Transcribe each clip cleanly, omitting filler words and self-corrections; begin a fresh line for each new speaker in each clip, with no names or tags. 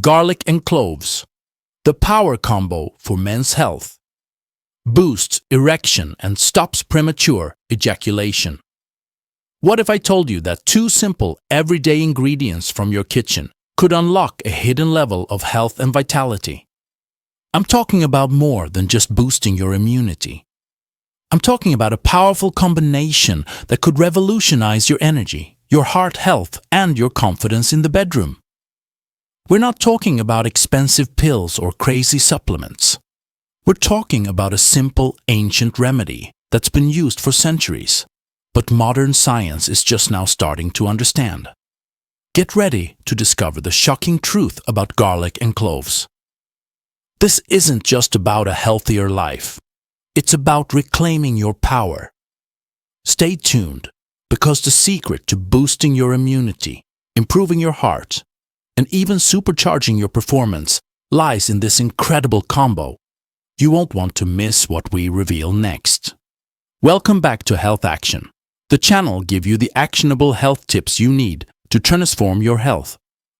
Garlic and cloves, the power combo for men's health. Boosts erection and stops premature ejaculation. What if I told you that 2 simple, everyday ingredients from your kitchen could unlock a hidden level of health and vitality? I'm talking about more than just boosting your immunity. I'm talking about a powerful combination that could revolutionize your energy, your heart health, and your confidence in the bedroom. We're not talking about expensive pills or crazy supplements. We're talking about a simple, ancient remedy that's been used for centuries, but modern science is just now starting to understand. Get ready to discover the shocking truth about garlic and cloves. This isn't just about a healthier life. It's about reclaiming your power. Stay tuned, because the secret to boosting your immunity, improving your heart, and even supercharging your performance lies in this incredible combo. You won't want to miss what we reveal next. Welcome back to Health Action. The channel gives you the actionable health tips you need to transform your health.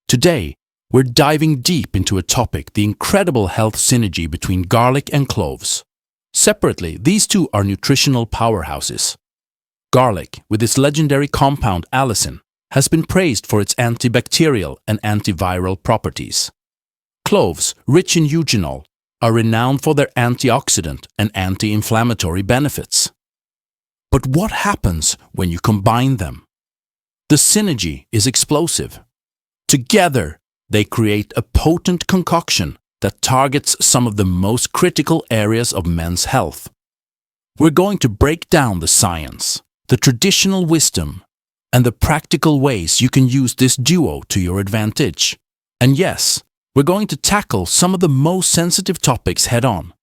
Today, we're diving deep into a topic: the incredible health synergy between garlic and cloves. Separately, these two are nutritional powerhouses. Garlic, with its legendary compound allicin, has been praised for its antibacterial and antiviral properties. Cloves, rich in eugenol, are renowned for their antioxidant and anti-inflammatory benefits. But what happens when you combine them? The synergy is explosive. Together, they create a potent concoction that targets some of the most critical areas of men's health. We're going to break down the science, the traditional wisdom, and the practical ways you can use this duo to your advantage. And yes, we're going to tackle some of the most sensitive topics head-on.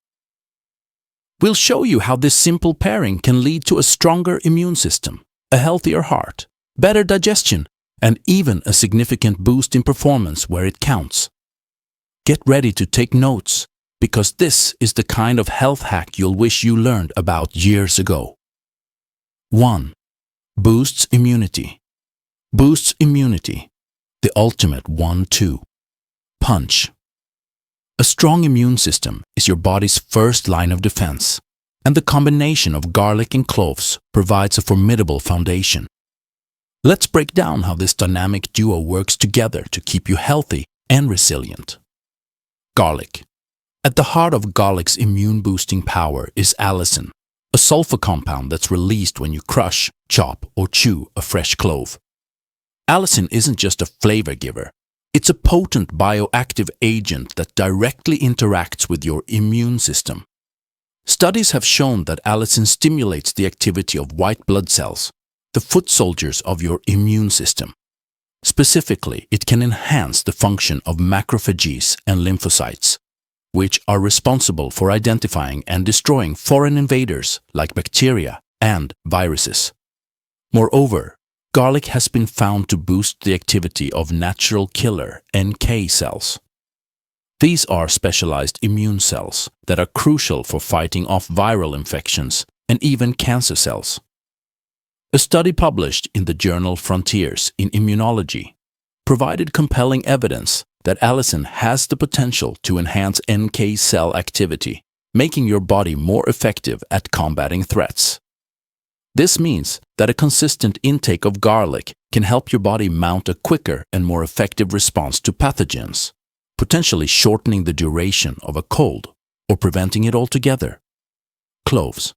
We'll show you how this simple pairing can lead to a stronger immune system, a healthier heart, better digestion, and even a significant boost in performance where it counts. Get ready to take notes, because this is the kind of health hack you'll wish you learned about years ago. 1. Boosts immunity. Boosts immunity. The ultimate 1-2 punch. A strong immune system is your body's first line of defense, and the combination of garlic and cloves provides a formidable foundation. Let's break down how this dynamic duo works together to keep you healthy and resilient. Garlic. At the heart of garlic's immune-boosting power is allicin, a sulfur compound that's released when you crush, chop, or chew a fresh clove. Allicin isn't just a flavor giver. It's a potent bioactive agent that directly interacts with your immune system. Studies have shown that allicin stimulates the activity of white blood cells, the foot soldiers of your immune system. Specifically, it can enhance the function of macrophages and lymphocytes, which are responsible for identifying and destroying foreign invaders like bacteria and viruses. Moreover, garlic has been found to boost the activity of natural killer NK cells. These are specialized immune cells that are crucial for fighting off viral infections and even cancer cells. A study published in the journal Frontiers in Immunology provided compelling evidence that allicin has the potential to enhance NK cell activity, making your body more effective at combating threats. This means that a consistent intake of garlic can help your body mount a quicker and more effective response to pathogens, potentially shortening the duration of a cold or preventing it altogether. Cloves.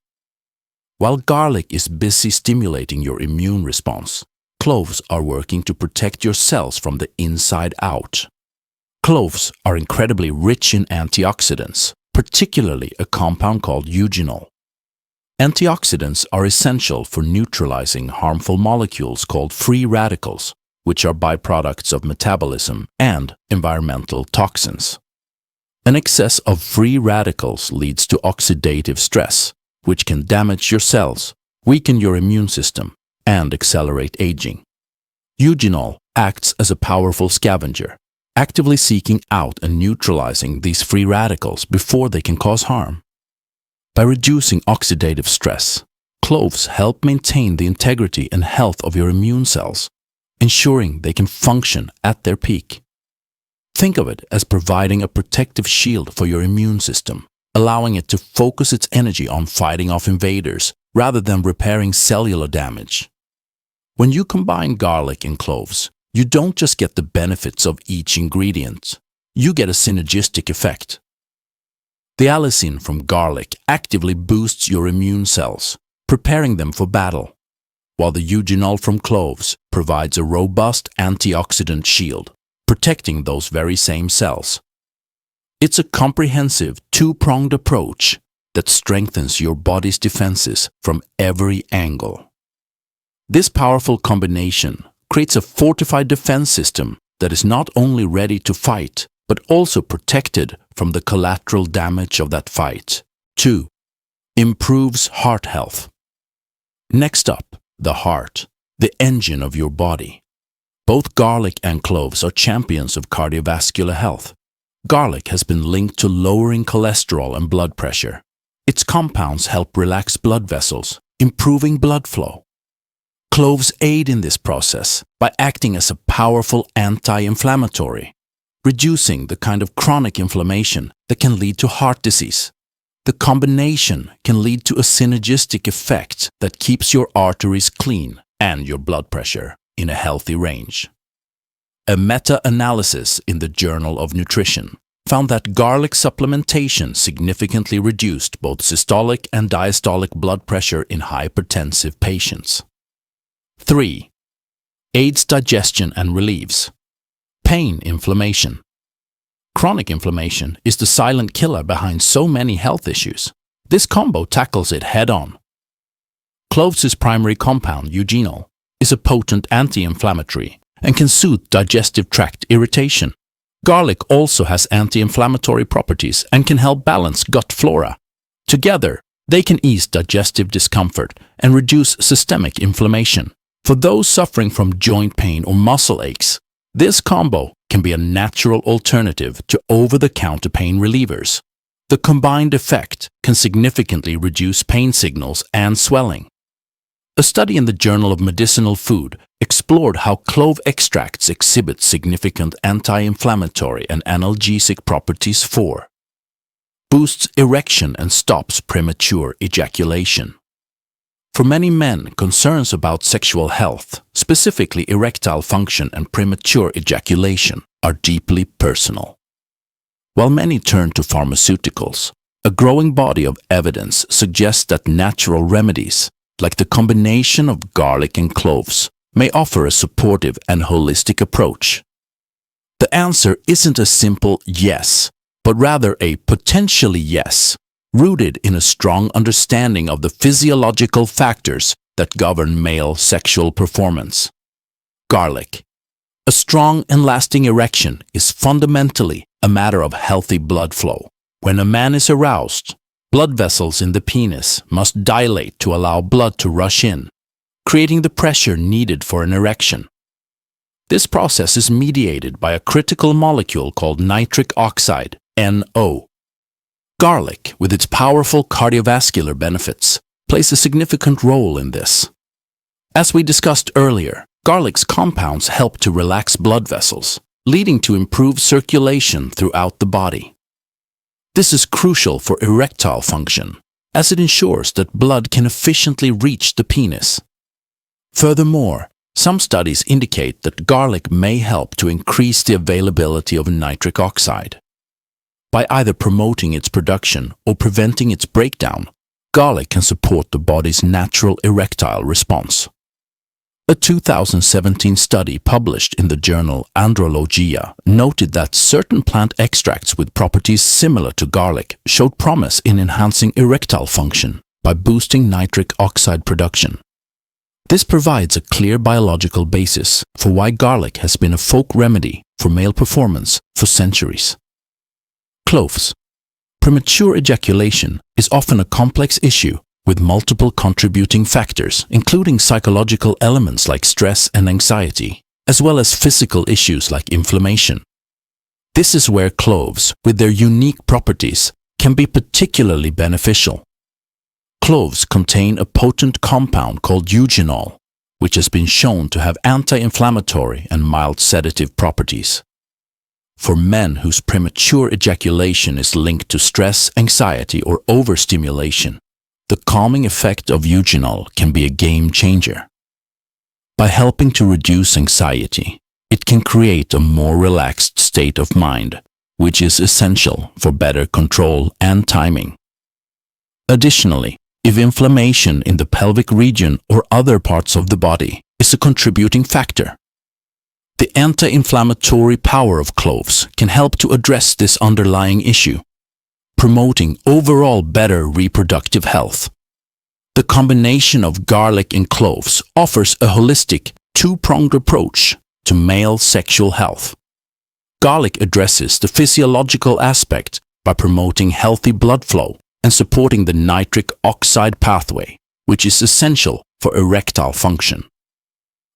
While garlic is busy stimulating your immune response, cloves are working to protect your cells from the inside out. Cloves are incredibly rich in antioxidants, particularly a compound called eugenol. Antioxidants are essential for neutralizing harmful molecules called free radicals, which are byproducts of metabolism and environmental toxins. An excess of free radicals leads to oxidative stress, which can damage your cells, weaken your immune system, and accelerate aging. Eugenol acts as a powerful scavenger, actively seeking out and neutralizing these free radicals before they can cause harm. By reducing oxidative stress, cloves help maintain the integrity and health of your immune cells, ensuring they can function at their peak. Think of it as providing a protective shield for your immune system, allowing it to focus its energy on fighting off invaders rather than repairing cellular damage. When you combine garlic and cloves, you don't just get the benefits of each ingredient, you get a synergistic effect. The allicin from garlic actively boosts your immune cells, preparing them for battle, while the eugenol from cloves provides a robust antioxidant shield, protecting those very same cells. It's a comprehensive, two-pronged approach that strengthens your body's defenses from every angle. This powerful combination creates a fortified defense system that is not only ready to fight, but also protected from the collateral damage of that fight. 2. Improves heart health. Next up, the heart, the engine of your body. Both garlic and cloves are champions of cardiovascular health. Garlic has been linked to lowering cholesterol and blood pressure. Its compounds help relax blood vessels, improving blood flow. Cloves aid in this process by acting as a powerful anti-inflammatory, reducing the kind of chronic inflammation that can lead to heart disease. The combination can lead to a synergistic effect that keeps your arteries clean and your blood pressure in a healthy range. A meta-analysis in the Journal of Nutrition found that garlic supplementation significantly reduced both systolic and diastolic blood pressure in hypertensive patients. 3. Aids digestion and relieves pain inflammation. Chronic inflammation is the silent killer behind so many health issues. This combo tackles it head-on. Cloves' primary compound, eugenol, is a potent anti-inflammatory and can soothe digestive tract irritation. Garlic also has anti-inflammatory properties and can help balance gut flora. Together, they can ease digestive discomfort and reduce systemic inflammation. For those suffering from joint pain or muscle aches, this combo can be a natural alternative to over-the-counter pain relievers. The combined effect can significantly reduce pain signals and swelling. A study in the Journal of Medicinal Food explored how clove extracts exhibit significant anti-inflammatory and analgesic properties for boosts erection and stops premature ejaculation. For many men, concerns about sexual health, specifically erectile function and premature ejaculation, are deeply personal. While many turn to pharmaceuticals, a growing body of evidence suggests that natural remedies, like the combination of garlic and cloves, may offer a supportive and holistic approach. The answer isn't a simple yes, but rather a potentially yes, rooted in a strong understanding of the physiological factors that govern male sexual performance. Garlic. A strong and lasting erection is fundamentally a matter of healthy blood flow. When a man is aroused, blood vessels in the penis must dilate to allow blood to rush in, creating the pressure needed for an erection. This process is mediated by a critical molecule called nitric oxide, NO. Garlic, with its powerful cardiovascular benefits, plays a significant role in this. As we discussed earlier, garlic's compounds help to relax blood vessels, leading to improved circulation throughout the body. This is crucial for erectile function, as it ensures that blood can efficiently reach the penis. Furthermore, some studies indicate that garlic may help to increase the availability of nitric oxide. By either promoting its production or preventing its breakdown, garlic can support the body's natural erectile response. A 2017 study published in the journal Andrologia noted that certain plant extracts with properties similar to garlic showed promise in enhancing erectile function by boosting nitric oxide production. This provides a clear biological basis for why garlic has been a folk remedy for male performance for centuries. Cloves. Premature ejaculation is often a complex issue with multiple contributing factors, including psychological elements like stress and anxiety, as well as physical issues like inflammation. This is where cloves, with their unique properties, can be particularly beneficial. Cloves contain a potent compound called eugenol, which has been shown to have anti-inflammatory and mild sedative properties. For men whose premature ejaculation is linked to stress, anxiety, or overstimulation, the calming effect of eugenol can be a game changer. By helping to reduce anxiety, it can create a more relaxed state of mind, which is essential for better control and timing. Additionally, if inflammation in the pelvic region or other parts of the body is a contributing factor, the anti-inflammatory power of cloves can help to address this underlying issue, promoting overall better reproductive health. The combination of garlic and cloves offers a holistic, two-pronged approach to male sexual health. Garlic addresses the physiological aspect by promoting healthy blood flow and supporting the nitric oxide pathway, which is essential for erectile function.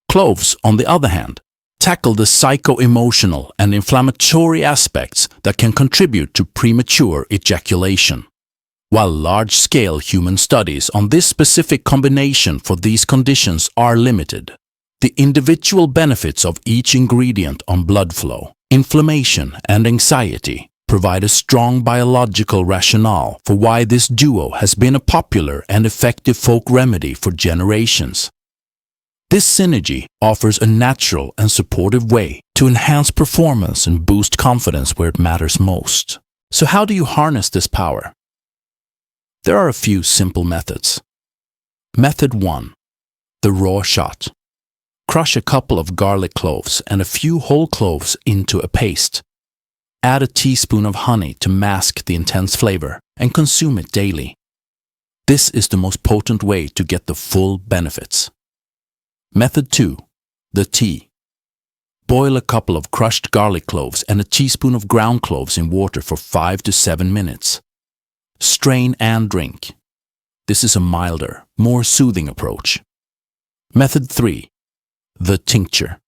Cloves, on the other hand, tackle the psycho-emotional and inflammatory aspects that can contribute to premature ejaculation. While large-scale human studies on this specific combination for these conditions are limited, the individual benefits of each ingredient on blood flow, inflammation, and anxiety provide a strong biological rationale for why this duo has been a popular and effective folk remedy for generations. This synergy offers a natural and supportive way to enhance performance and boost confidence where it matters most. So how do you harness this power? There are a few simple methods. Method 1. The raw shot. Crush a couple of garlic cloves and a few whole cloves into a paste. Add a teaspoon of honey to mask the intense flavor and consume it daily. This is the most potent way to get the full benefits. Method 2. The tea. Boil a couple of crushed garlic cloves and a teaspoon of ground cloves in water for 5 to 7 minutes. Strain and drink. This is a milder, more soothing approach. Method 3. The tincture.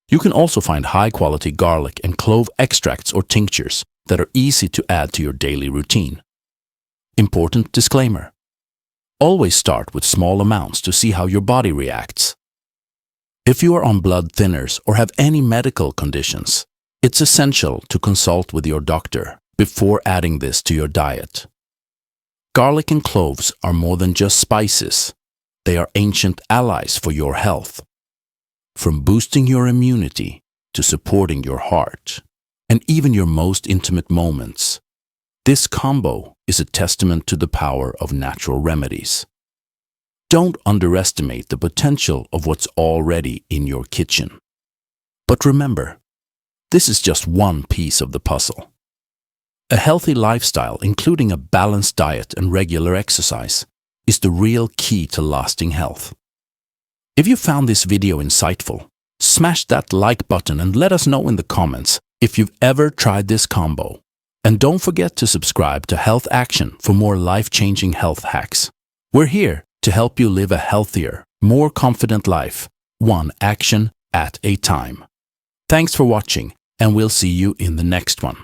You can also find high-quality garlic and clove extracts or tinctures that are easy to add to your daily routine. Important disclaimer. Always start with small amounts to see how your body reacts. If you are on blood thinners or have any medical conditions, it's essential to consult with your doctor before adding this to your diet. Garlic and cloves are more than just spices. They are ancient allies for your health. From boosting your immunity to supporting your heart and even your most intimate moments, this combo is a testament to the power of natural remedies. Don't underestimate the potential of what's already in your kitchen. But remember, this is just one piece of the puzzle. A healthy lifestyle, including a balanced diet and regular exercise, is the real key to lasting health. If you found this video insightful, smash that like button and let us know in the comments if you've ever tried this combo. And don't forget to subscribe to Health Action for more life-changing health hacks. We're here to help you live a healthier, more confident life, one action at a time. Thanks for watching, and we'll see you in the next one.